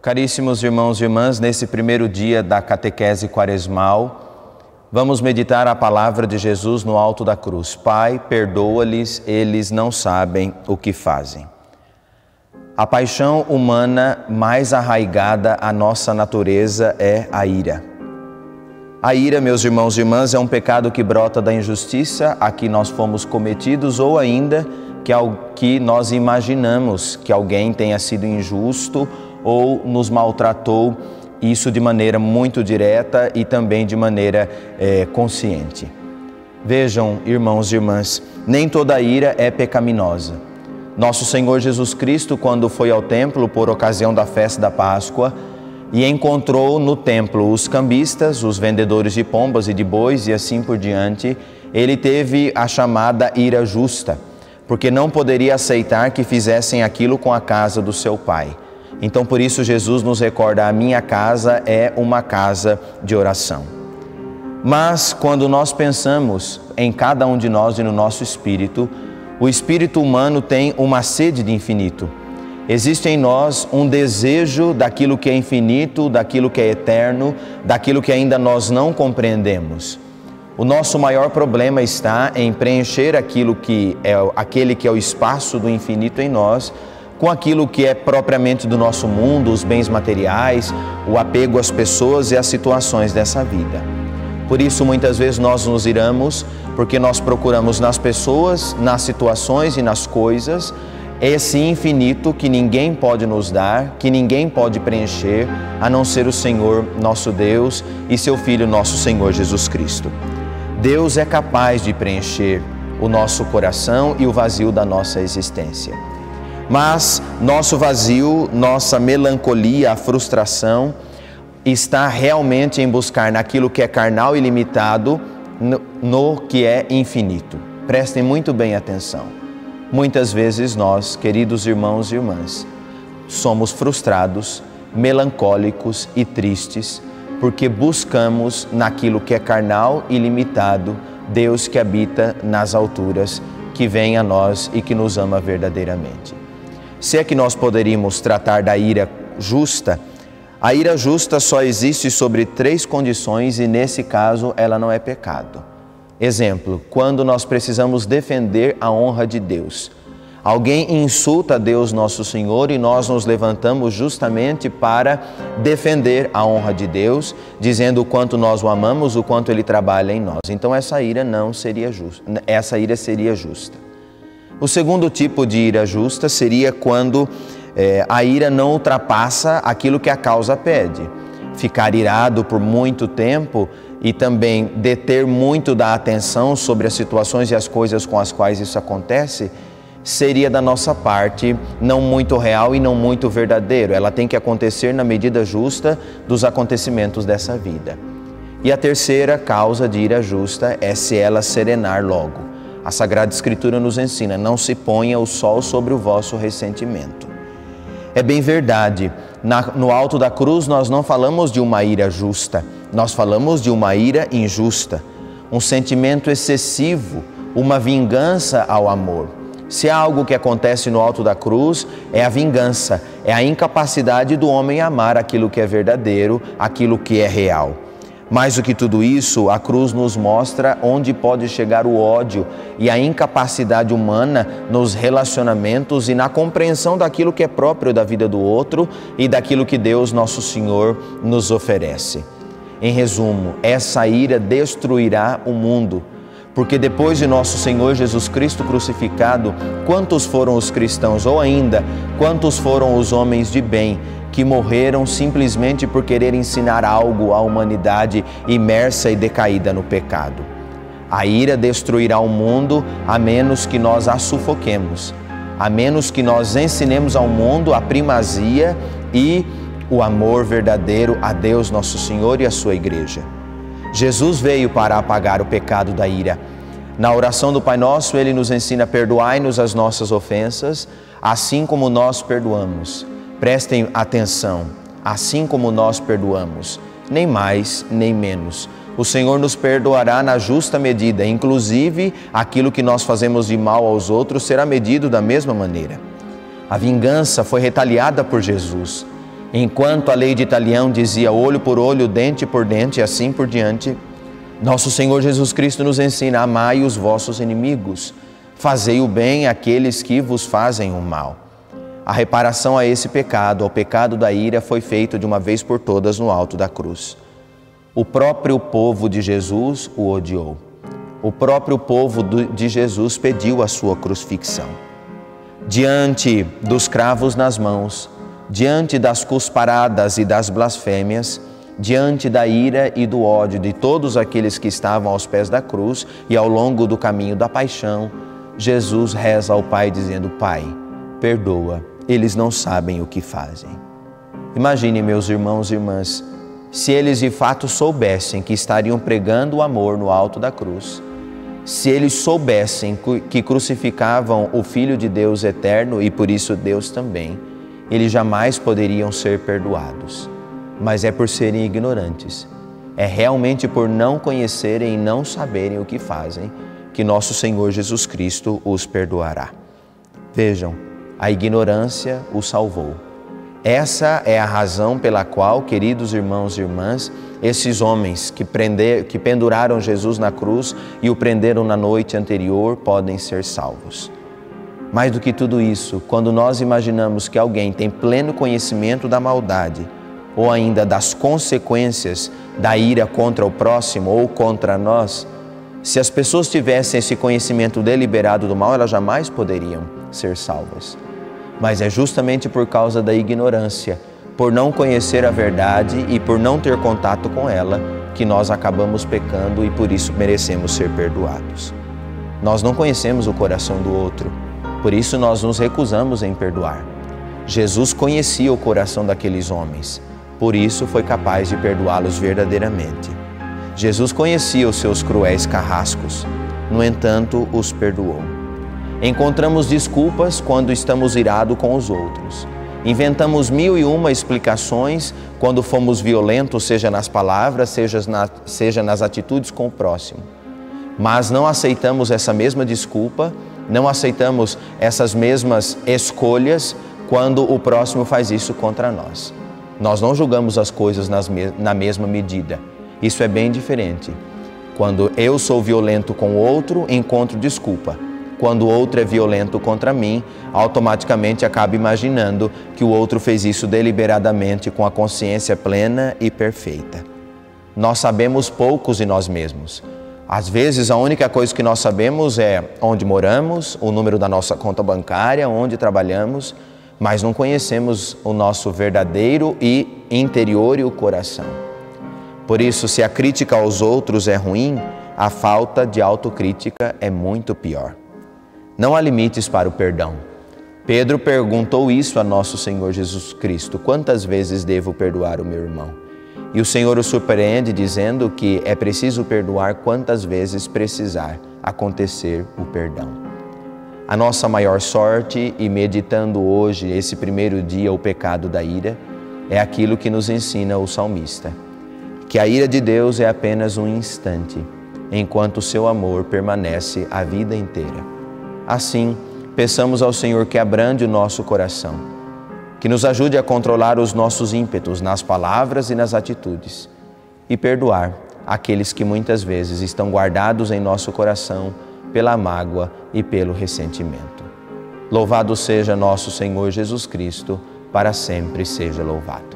Caríssimos irmãos e irmãs, nesse primeiro dia da catequese quaresmal, vamos meditar a palavra de Jesus no alto da cruz. Pai, perdoa-lhes, eles não sabem o que fazem. A paixão humana mais arraigada à nossa natureza é a ira. A ira, meus irmãos e irmãs, é um pecado que brota da injustiça a que nós fomos cometidos ou ainda que nós imaginamos que alguém tenha sido injusto ou nos maltratou, isso de maneira muito direta e também de maneira consciente. Vejam, irmãos e irmãs, nem toda ira é pecaminosa. Nosso Senhor Jesus Cristo, quando foi ao templo por ocasião da festa da Páscoa e encontrou no templo os cambistas, os vendedores de pombas e de bois e assim por diante, ele teve a chamada ira justa, porque não poderia aceitar que fizessem aquilo com a casa do seu pai. Então, por isso, Jesus nos recorda: a minha casa é uma casa de oração. Mas, quando nós pensamos em cada um de nós e no nosso espírito, o espírito humano tem uma sede de infinito. Existe em nós um desejo daquilo que é infinito, daquilo que é eterno, daquilo que ainda nós não compreendemos. O nosso maior problema está em preencher aquele que é o espaço do infinito em nós, com aquilo que é propriamente do nosso mundo, os bens materiais, o apego às pessoas e às situações dessa vida. Por isso, muitas vezes nós nos iramos, porque nós procuramos nas pessoas, nas situações e nas coisas, esse infinito que ninguém pode nos dar, que ninguém pode preencher, a não ser o Senhor nosso Deus e seu Filho nosso Senhor Jesus Cristo. Deus é capaz de preencher o nosso coração e o vazio da nossa existência. Mas nosso vazio, nossa melancolia, a frustração, está realmente em buscar naquilo que é carnal e limitado, no que é infinito. Prestem muito bem atenção. Muitas vezes nós, queridos irmãos e irmãs, somos frustrados, melancólicos e tristes, porque buscamos naquilo que é carnal e limitado, Deus que habita nas alturas, que vem a nós e que nos ama verdadeiramente. Se é que nós poderíamos tratar da ira justa, a ira justa só existe sobre 3 condições e nesse caso ela não é pecado. Exemplo, quando nós precisamos defender a honra de Deus. Alguém insulta a Deus nosso Senhor e nós nos levantamos justamente para defender a honra de Deus, dizendo o quanto nós o amamos, o quanto Ele trabalha em nós. Então essa ira não seria justa, essa ira seria justa. O segundo tipo de ira justa seria quando a ira não ultrapassa aquilo que a causa pede. Ficar irado por muito tempo e também deter muito da atenção sobre as situações e as coisas com as quais isso acontece, seria da nossa parte não muito real e não muito verdadeiro. Ela tem que acontecer na medida justa dos acontecimentos dessa vida. E a terceira causa de ira justa é se ela serenar logo. A Sagrada Escritura nos ensina: não se ponha o sol sobre o vosso ressentimento. É bem verdade, no alto da cruz nós não falamos de uma ira justa, nós falamos de uma ira injusta, um sentimento excessivo, uma vingança ao amor. Se há algo que acontece no alto da cruz, é a vingança, é a incapacidade do homem amar aquilo que é verdadeiro, aquilo que é real. Mais do que tudo isso, a cruz nos mostra onde pode chegar o ódio e a incapacidade humana nos relacionamentos e na compreensão daquilo que é próprio da vida do outro e daquilo que Deus, nosso Senhor, nos oferece. Em resumo, essa ira destruirá o mundo, porque depois de nosso Senhor Jesus Cristo crucificado, quantos foram os cristãos, ou ainda, quantos foram os homens de bem que morreram simplesmente por querer ensinar algo à humanidade imersa e decaída no pecado? A ira destruirá o mundo a menos que nós a sufoquemos, a menos que nós ensinemos ao mundo a primazia e o amor verdadeiro a Deus nosso Senhor e a sua Igreja. Jesus veio para apagar o pecado da ira. Na oração do Pai Nosso, Ele nos ensina: perdoai-nos as nossas ofensas, assim como nós perdoamos. Prestem atenção, assim como nós perdoamos, nem mais nem menos. O Senhor nos perdoará na justa medida, inclusive aquilo que nós fazemos de mal aos outros será medido da mesma maneira. A vingança foi retaliada por Jesus. Enquanto a lei de Italião dizia olho por olho, dente por dente e assim por diante, nosso Senhor Jesus Cristo nos ensina: amai os vossos inimigos, fazei o bem àqueles que vos fazem o mal. A reparação a esse pecado, ao pecado da ira, foi feita de uma vez por todas no alto da cruz. O próprio povo de Jesus o odiou. O próprio povo de Jesus pediu a sua crucifixão. Diante dos cravos nas mãos, diante das cusparadas e das blasfêmias, diante da ira e do ódio de todos aqueles que estavam aos pés da cruz e ao longo do caminho da paixão, Jesus reza ao Pai dizendo: Pai, perdoa, eles não sabem o que fazem. Imagine, meus irmãos e irmãs, se eles de fato soubessem que estariam pregando o amor no alto da cruz, se eles soubessem que crucificavam o Filho de Deus eterno e por isso Deus também, eles jamais poderiam ser perdoados. Mas é por serem ignorantes, é realmente por não conhecerem e não saberem o que fazem, que nosso Senhor Jesus Cristo os perdoará. Vejam, a ignorância os salvou. Essa é a razão pela qual, queridos irmãos e irmãs, esses homens que penduraram Jesus na cruz e o prenderam na noite anterior podem ser salvos. Mais do que tudo isso, quando nós imaginamos que alguém tem pleno conhecimento da maldade ou ainda das consequências da ira contra o próximo ou contra nós, se as pessoas tivessem esse conhecimento deliberado do mal, elas jamais poderiam ser salvas. Mas é justamente por causa da ignorância, por não conhecer a verdade e por não ter contato com ela, que nós acabamos pecando e por isso merecemos ser perdoados. Nós não conhecemos o coração do outro, por isso nós nos recusamos em perdoar. Jesus conhecia o coração daqueles homens, por isso foi capaz de perdoá-los verdadeiramente. Jesus conhecia os seus cruéis carrascos, no entanto, os perdoou. Encontramos desculpas quando estamos irados com os outros. Inventamos 1001 explicações quando fomos violentos, seja nas palavras, seja nas atitudes com o próximo. Mas não aceitamos essa mesma desculpa, não aceitamos essas mesmas escolhas quando o próximo faz isso contra nós. Nós não julgamos as coisas na mesma medida. Isso é bem diferente. Quando eu sou violento com o outro, encontro desculpa. Quando o outro é violento contra mim, automaticamente acabo imaginando que o outro fez isso deliberadamente com a consciência plena e perfeita. Nós sabemos poucos de nós mesmos. Às vezes, a única coisa que nós sabemos é onde moramos, o número da nossa conta bancária, onde trabalhamos, mas não conhecemos o nosso verdadeiro e interior e o coração. Por isso, se a crítica aos outros é ruim, a falta de autocrítica é muito pior. Não há limites para o perdão. Pedro perguntou isso a nosso Senhor Jesus Cristo: quantas vezes devo perdoar o meu irmão? E o Senhor o surpreende dizendo que é preciso perdoar quantas vezes precisar acontecer o perdão. A nossa maior sorte, e meditando hoje, esse primeiro dia, o pecado da ira, é aquilo que nos ensina o salmista: que a ira de Deus é apenas um instante, enquanto o seu amor permanece a vida inteira. Assim, peçamos ao Senhor que abrande o nosso coração, que nos ajude a controlar os nossos ímpetos nas palavras e nas atitudes e perdoar aqueles que muitas vezes estão guardados em nosso coração pela mágoa e pelo ressentimento. Louvado seja nosso Senhor Jesus Cristo, para sempre seja louvado.